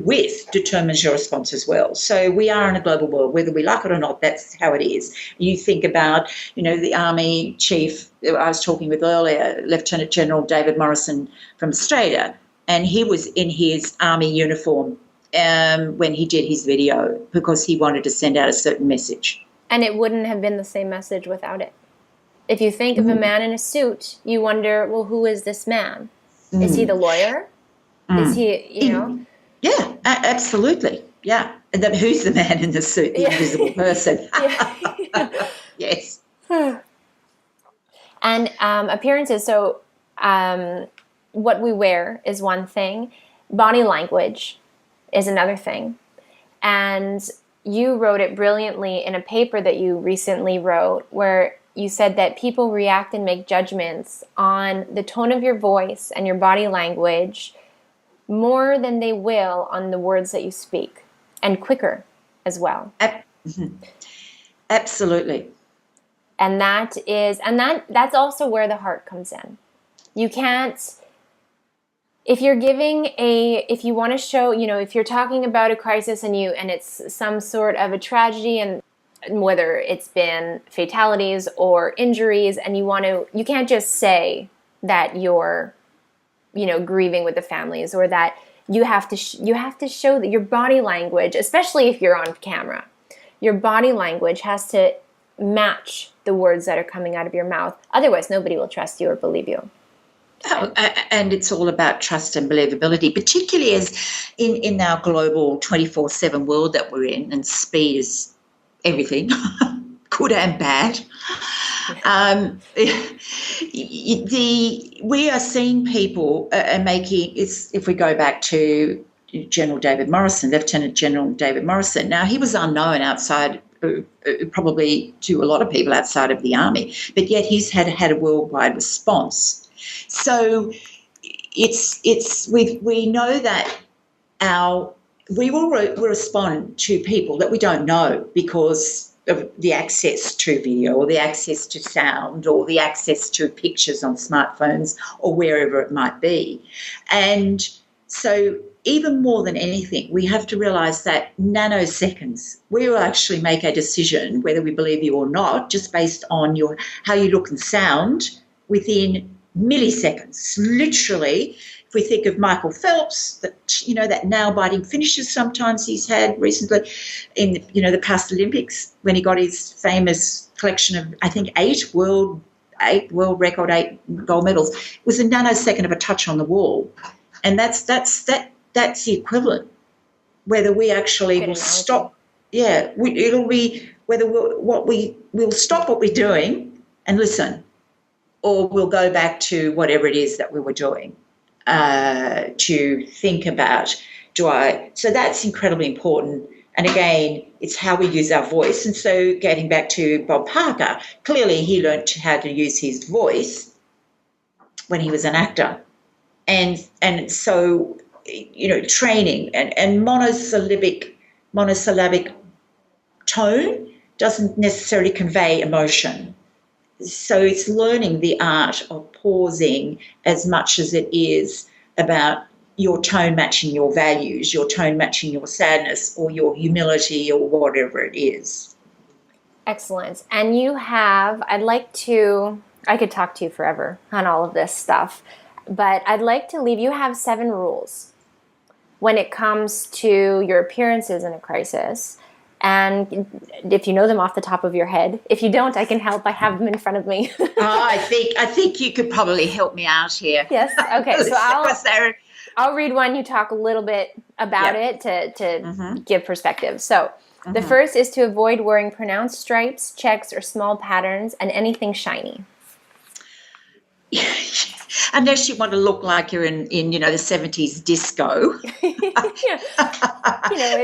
with determines your response as well. So we are in a global world, whether we like it or not, that's how it is. You think about, the Army chief I was talking with earlier, Lieutenant General David Morrison from Australia, and he was in his Army uniform when he did his video because he wanted to send out a certain message. And it wouldn't have been the same message without it. If you think of a man in a suit, you wonder, well, who is this man? Is he the lawyer? Is he, Yeah, absolutely. Yeah. And then who's the man in the suit, the invisible person? Yes. And appearances. So what we wear is one thing. Body language is another thing. And you wrote it brilliantly in a paper that you recently wrote where you said that people react and make judgments on the tone of your voice and your body language more than they will on the words that you speak, and quicker as well. Absolutely. And that's also where the heart comes in. You can't, if you want to show, if you're talking about a crisis and it's some sort of a tragedy, and whether it's been fatalities or injuries, and you can't just say that you're grieving with the families, or that you have to show that your body language, especially if you're on camera, your body language has to match the words that are coming out of your mouth. Otherwise, nobody will trust you or believe you. Oh, and it's all about trust and believability, particularly as in our global 24/7 world that we're in, and speed is everything, good and bad. We are seeing people making, if we go back to General David Morrison, Lieutenant General David Morrison. Now, he was unknown outside, probably to a lot of people outside of the army, but yet he's had a worldwide response. So we know that we will respond to people that we don't know because of the access to video or the access to sound or the access to pictures on smartphones or wherever it might be. And so even more than anything, we have to realise that nanoseconds, we will actually make a decision whether we believe you or not just based on how you look and sound within milliseconds. Literally, if we think of Michael Phelps, that nail-biting finishes sometimes he's had recently in the past Olympics when he got his famous collection of, I think, 8 world record, 8 gold medals. It was a nanosecond of a touch on the wall, and that's the equivalent. Whether we actually will stop, it'll be whether we'll stop what we're doing and listen, or we'll go back to whatever it is that we were doing to think about, so that's incredibly important. And again, it's how we use our voice. And so getting back to Bob Parker, clearly he learned how to use his voice when he was an actor. And so, training and monosyllabic tone doesn't necessarily convey emotion. So it's learning the art of pausing as much as it is about your tone matching your values, your tone matching your sadness or your humility or whatever it is. Excellent. And I could talk to you forever on all of this stuff, but I'd like to leave, you have 7 rules when it comes to your appearances in a crisis. And if you know them off the top of your head, if you don't, I can help. I have them in front of me. I think you could probably help me out here. Yes. Okay. So I'll read one. You talk a little bit about it to give perspective. So the first is to avoid wearing pronounced stripes, checks, or small patterns, and anything shiny. Unless you want to look like you're in the 70s disco,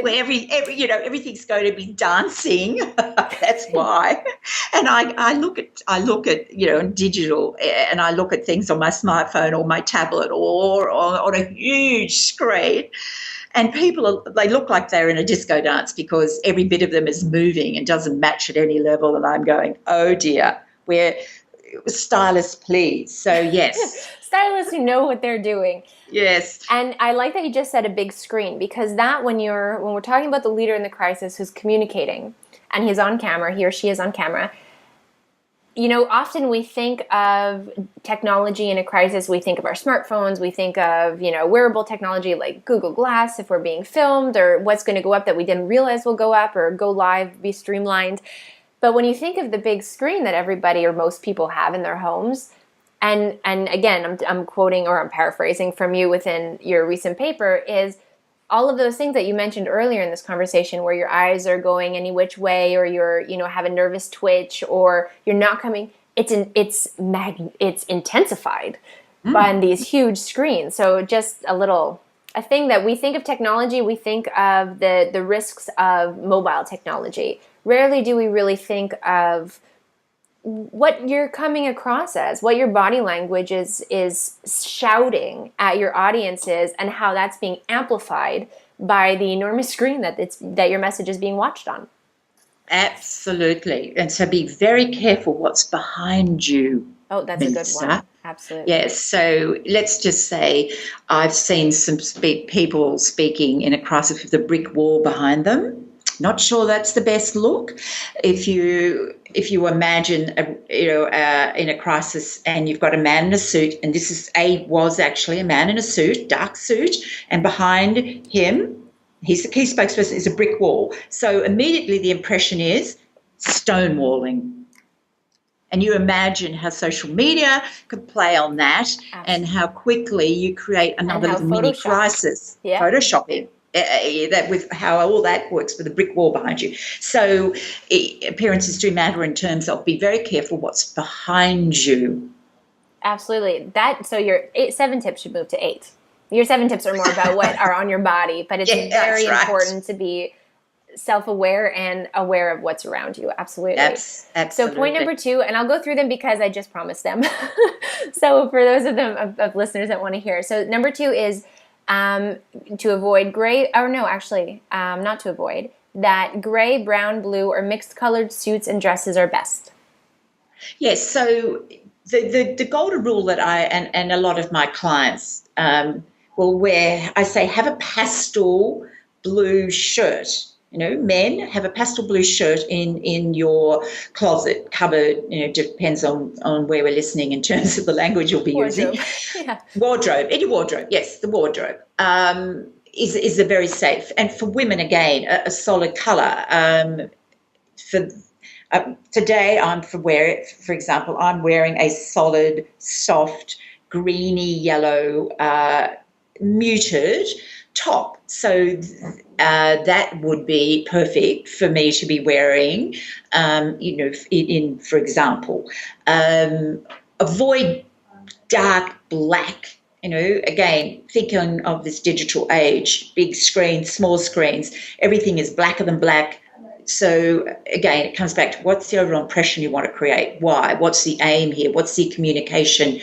where everything's going to be dancing. That's why. And I look at digital, and I look at things on my smartphone or my tablet or on a huge screen, and they look like they're in a disco dance because every bit of them is moving and doesn't match at any level. And I'm going, oh dear, stylists, please. So yes. Stylists who know what they're doing. Yes. And I like that you just said a big screen, because that when we're talking about the leader in the crisis who's communicating and he's on camera, he or she is on camera, often we think of technology in a crisis, we think of our smartphones, we think of, wearable technology like Google Glass if we're being filmed, or what's going to go up that we didn't realize will go up or go live, be streamlined. But when you think of the big screen that everybody or most people have in their homes, and again, I'm quoting or I'm paraphrasing from you within your recent paper, is all of those things that you mentioned earlier in this conversation, where your eyes are going any which way, or you're have a nervous twitch, or you're not coming. It's intensified by these huge screens. So just a thing that we think of technology, we think of the risks of mobile technology. Rarely do we really think of what you're coming across as, what your body language is shouting at your audiences, and how that's being amplified by the enormous screen that your message is being watched on. Absolutely. And so be very careful what's behind you. Oh, that's Melissa. A good one. Absolutely. Yes. So let's just say I've seen some people speaking in a crisis with a brick wall behind them. Not sure that's the best look. If you imagine in a crisis and you've got a man in a suit, and this was actually a man in a suit, dark suit, and behind him, he's the key spokesperson, is a brick wall. So immediately the impression is stonewalling. And you imagine how social media could play on that. Absolutely. And how quickly you create another little mini crisis. Yeah. Photoshopping. That with how all that works with a brick wall behind you. So appearances do matter in terms of be very careful what's behind you. Absolutely. So your 7 tips should move to 8. Your 7 tips are more about what are on your body, but it's very important to be self-aware and aware of what's around you. Absolutely. Absolutely. So point number 2, and I'll go through them because I just promised them. So for those of them of listeners that want to hear. So number 2 is to avoid gray, or no, actually, not to avoid, that gray, brown, blue, or mixed colored suits and dresses are best. Yes. So the golden rule that I and a lot of my clients will wear, I say, have a pastel blue shirt. Men have a pastel blue shirt in your closet, cupboard. Depends on where we're listening in terms of the language you'll be using. Yeah. Wardrobe, in your wardrobe. Yes, the wardrobe is a very safe. And for women, again, a solid colour. Today, for example, I'm wearing a solid, soft, greeny yellow, muted top. So that would be perfect for me to be wearing, for example. Avoid dark black, again, thinking of this digital age, big screens, small screens, everything is blacker than black. So, again, it comes back to what's the overall impression you want to create? Why? What's the aim here? What's the communication,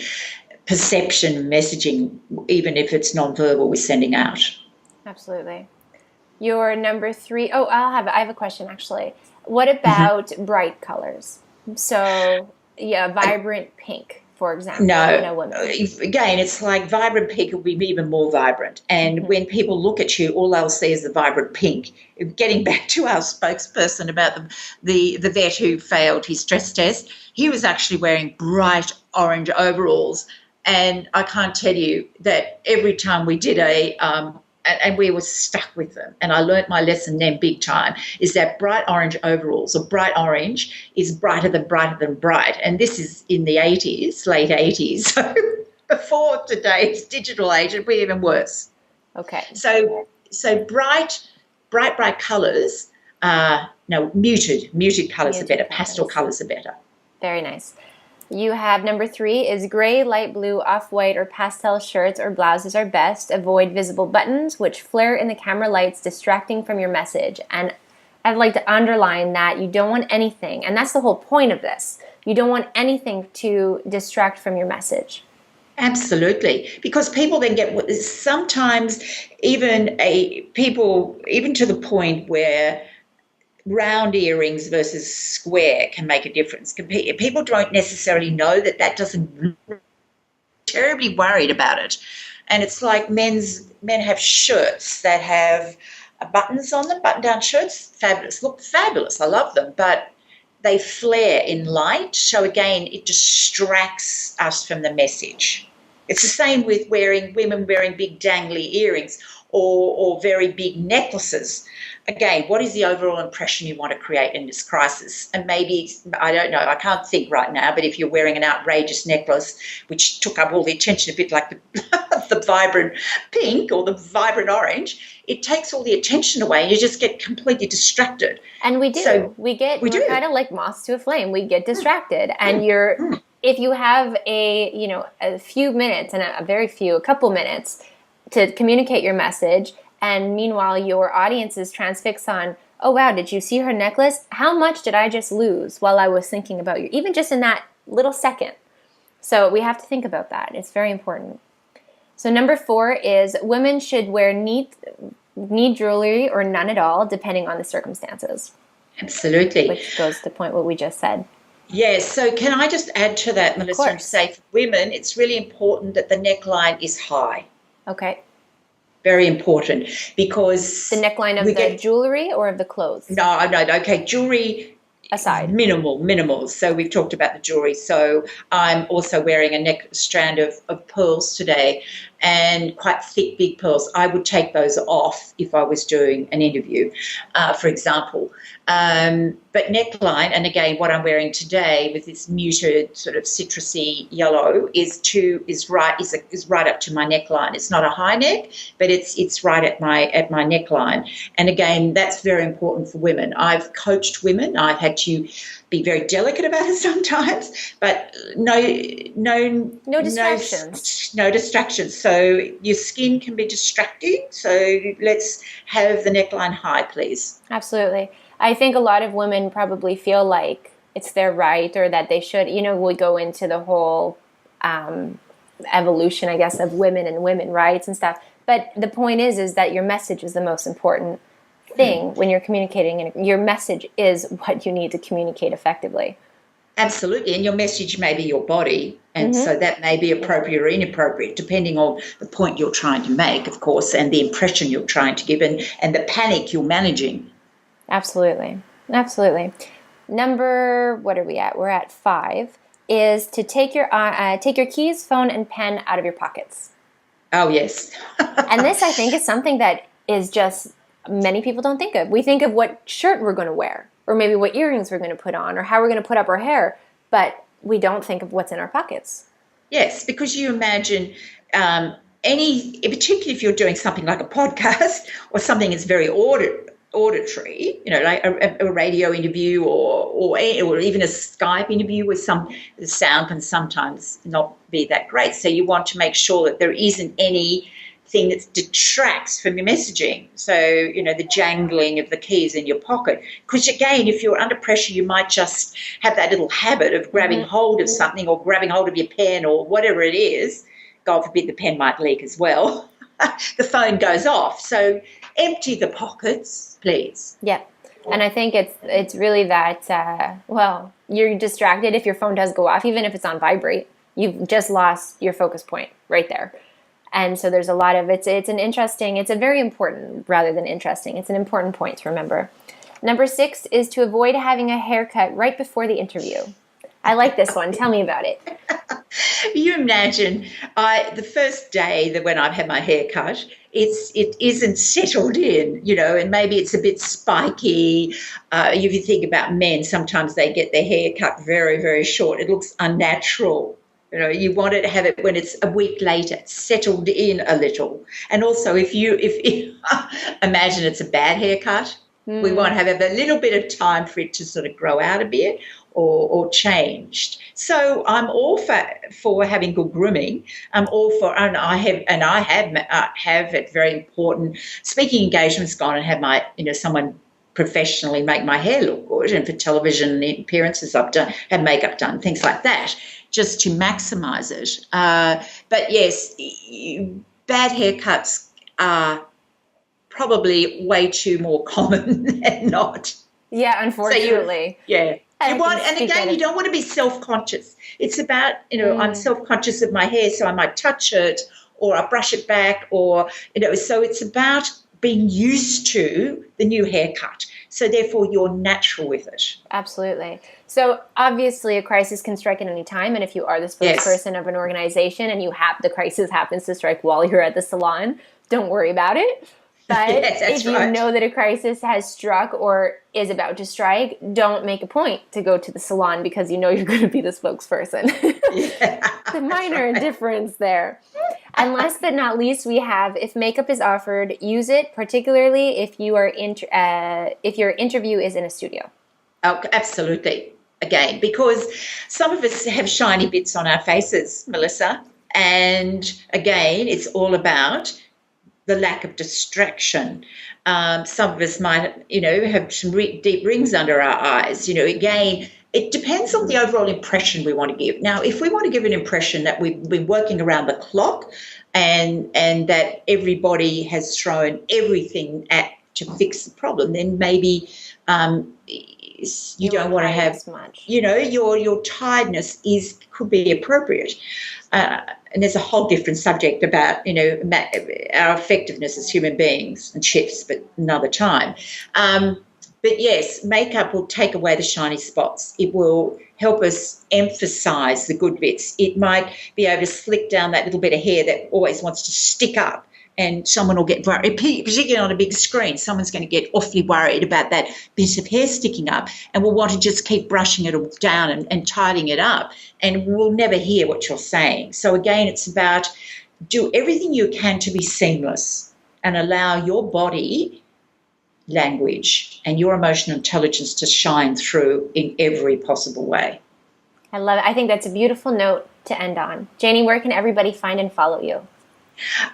perception, messaging, even if it's nonverbal we're sending out? Absolutely. Your number 3, I have a question actually. What about bright colors? So, vibrant pink, for example. No, again, it's like vibrant pink will be even more vibrant. And when people look at you, all they'll see is the vibrant pink. Getting back to our spokesperson about the vet who failed his stress test, he was actually wearing bright orange overalls. And I can't tell you that every time we did and we were stuck with them. And I learnt my lesson then big time, is that bright orange overalls, or bright orange, is brighter than bright. And this is in the 80s, late 80s. So before today's digital age, it'd be even worse. Okay. So bright colours, muted colours are better. Pastel colours are better. Very nice. You have number 3 is gray, light blue, off-white, or pastel shirts or blouses are best. Avoid visible buttons, which flare in the camera lights, distracting from your message. And I'd like to underline that you don't want anything, and that's the whole point of this. You don't want anything to distract from your message. Absolutely, because people then get sometimes even to the point where round earrings versus square can make a difference. People don't necessarily know that doesn't terribly worried about it. And it's like men have shirts that have buttons on them, button-down shirts, fabulous, look fabulous, I love them, but they flare in light, so again, it distracts us from the message. It's the same with women wearing big dangly earrings or very big necklaces. Again, what is the overall impression you want to create in this crisis? And maybe, I don't know, I can't think right now, but if you're wearing an outrageous necklace, which took up all the attention, a bit like the vibrant pink or the vibrant orange, it takes all the attention away and you just get completely distracted. And we do. So we're kind of like moths to a flame. We get distracted. And if you have a few minutes, and a couple minutes to communicate your message, and meanwhile your audience is transfixed on, oh wow, did you see her necklace? How much did I just lose while I was thinking about you? Even just in that little second. So we have to think about that. It's very important. So number 4 is women should wear neat jewelry or none at all, depending on the circumstances. Absolutely. Which goes to point what we just said. Yes. So can I just add to that, Melissa, and say for women, it's really important that the neckline is high. Okay. Very important, because the neckline of the jewelry or of the clothes? No. Okay, jewelry aside. Minimal. So we've talked about the jewelry. So I'm also wearing a neck strand of pearls today, and quite thick big pearls, I would take those off if I was doing an interview, for example. But neckline, and again, what I'm wearing today with this muted sort of citrusy yellow is right up to my neckline. It's not a high neck, but it's right at my neckline. And again, that's very important for women. I've coached women. I've had to be very delicate about it sometimes, but no distractions. No distractions. So your skin can be distracting. So let's have the neckline high, please. Absolutely. I think a lot of women probably feel like it's their right, or that they should, we go into the whole evolution, I guess, of women and women rights and stuff. But the point is that your message is the most important thing when you're communicating, and your message is what you need to communicate effectively. Absolutely. And your message may be your body. And so that may be appropriate or inappropriate, depending on the point you're trying to make, of course, and the impression you're trying to give, and the panic you're managing. Absolutely. Absolutely. Number, what are we at? We're at 5, is to take your keys, phone, and pen out of your pockets. Oh, yes. And this, I think, is something that is just many people don't think of. We think of what shirt we're going to wear, or maybe what earrings we're going to put on, or how we're going to put up our hair, but we don't think of what's in our pockets. Yes, because you imagine particularly if you're doing something like a podcast or something that's very auditory, like a radio interview or even a Skype interview with the sound can sometimes not be that great. So you want to make sure that there isn't anything that detracts from your messaging. So, the jangling of the keys in your pocket. Because again, if you're under pressure, you might just have that little habit of grabbing hold of something, or grabbing hold of your pen or whatever it is. God forbid the pen might leak as well. The phone goes off. So empty the pockets, please. Yeah. And I think it's really that, you're distracted if your phone does go off, even if it's on vibrate. You've just lost your focus point right there. And so there's a lot of, it's a very important, rather than interesting, it's an important point to remember. Number 6 is to avoid having a haircut right before the interview. I like this one. Tell me about it. You imagine the first day that when I've had my hair cut, it isn't settled in, and maybe it's a bit spiky. If you think about men, sometimes they get their hair cut very, very short. It looks unnatural. You want to have it when it's a week later, it's settled in a little. And also, if imagine it's a bad haircut, we want to have a little bit of time for it to sort of grow out a bit or changed. So I'm all for having good grooming. I'm all for, and I have at very important speaking engagements gone and have my, someone professionally make my hair look good, and for television appearances I've had makeup done, things like that, just to maximise it. But yes, bad haircuts are probably way too more common than not. Yeah, unfortunately. So you don't want to be self-conscious. It's about, I'm self-conscious of my hair, so I might touch it or I brush it back, or, so it's about being used to the new haircut. So therefore you're natural with it. Absolutely. So obviously a crisis can strike at any time. And if you are the spokesperson of an organization and the crisis happens to strike while you're at the salon, don't worry about it. But if you know that a crisis has struck or is about to strike, don't make a point to go to the salon because you know you're going to be the spokesperson. The minor difference there. And last but not least, we have, if makeup is offered, use it, particularly if your interview is in a studio. Oh, absolutely. Again, because some of us have shiny bits on our faces, Melissa. And again, it's all about the lack of distraction. Some of us might, have some deep rings under our eyes. Again, it depends on the overall impression we want to give. Now, if we want to give an impression that we've been working around the clock and that everybody has thrown everything to fix the problem, then maybe you don't want to have as much. Your tiredness could be appropriate. And there's a whole different subject about, our effectiveness as human beings and chefs, but another time. But yes, makeup will take away the shiny spots. It will help us emphasize the good bits. It might be able to slick down that little bit of hair that always wants to stick up, and someone will get worried, particularly on a big screen. Someone's going to get awfully worried about that bit of hair sticking up and will want to just keep brushing it down and tidying it up, and we'll never hear what you're saying. So again, it's about do everything you can to be seamless and allow your body language and your emotional intelligence to shine through in every possible way. I love it. I think that's a beautiful note to end on. Janie, where can everybody find and follow you?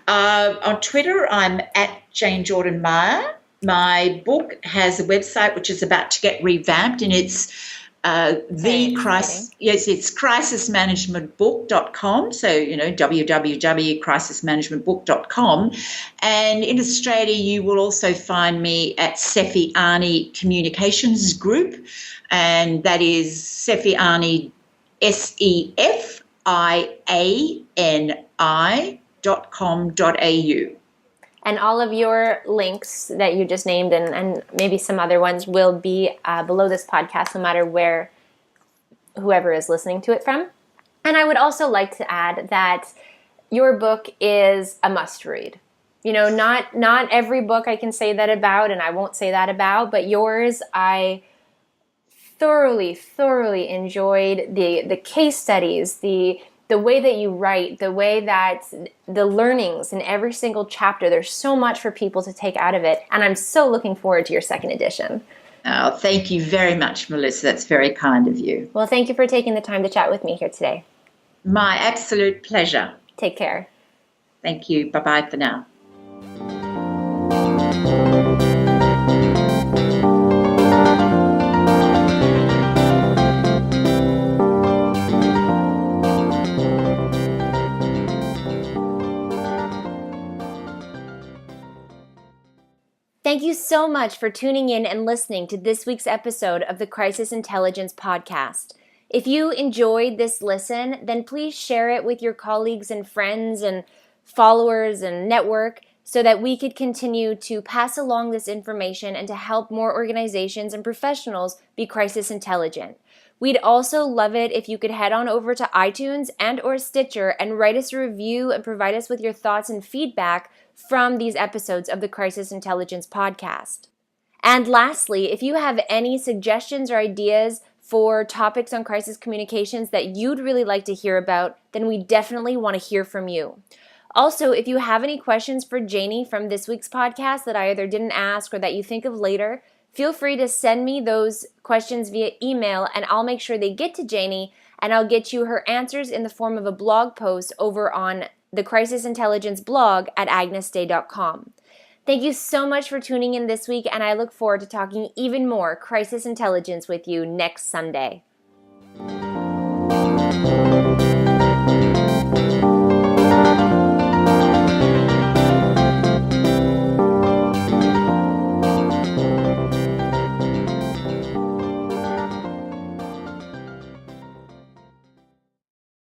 On Twitter, I'm at Jane Jordan-Meier. My book has a website which is about to get revamped, and it's it's crisismanagementbook.com. So, www.crisismanagementbook.com. And in Australia, you will also find me at Sefi Ani Communications Group, and that is Sefi Ani, SEFIANI.com.au. And all of your links that you just named and maybe some other ones will be below this podcast, no matter where whoever is listening to it from. And I would also like to add that your book is a must read. Not every book I can say that about, and I won't say that about, but yours, I thoroughly enjoyed the case studies, the way that you write, the way that the learnings in every single chapter. There's so much for people to take out of it, and I'm so looking forward to your second edition. Oh, thank you very much, Melissa. That's very kind of you. Well, thank you for taking the time to chat with me here today. My absolute pleasure. Take care. Thank you. Bye-bye for now. Thank you so much for tuning in and listening to this week's episode of the Crisis Intelligence Podcast. If you enjoyed this listen, then please share it with your colleagues and friends and followers and network so that we could continue to pass along this information and to help more organizations and professionals be crisis intelligent. We'd also love it if you could head on over to iTunes and/or Stitcher and write us a review and provide us with your thoughts and feedback from these episodes of the Crisis Intelligence Podcast. And lastly, if you have any suggestions or ideas for topics on crisis communications that you'd really like to hear about, then we definitely want to hear from you. Also, if you have any questions for Janie from this week's podcast that I either didn't ask or that you think of later, feel free to send me those questions via email, and I'll make sure they get to Janie, and I'll get you her answers in the form of a blog post over on the Crisis Intelligence blog at agnesday.com. Thank you so much for tuning in this week, and I look forward to talking even more crisis intelligence with you next Sunday.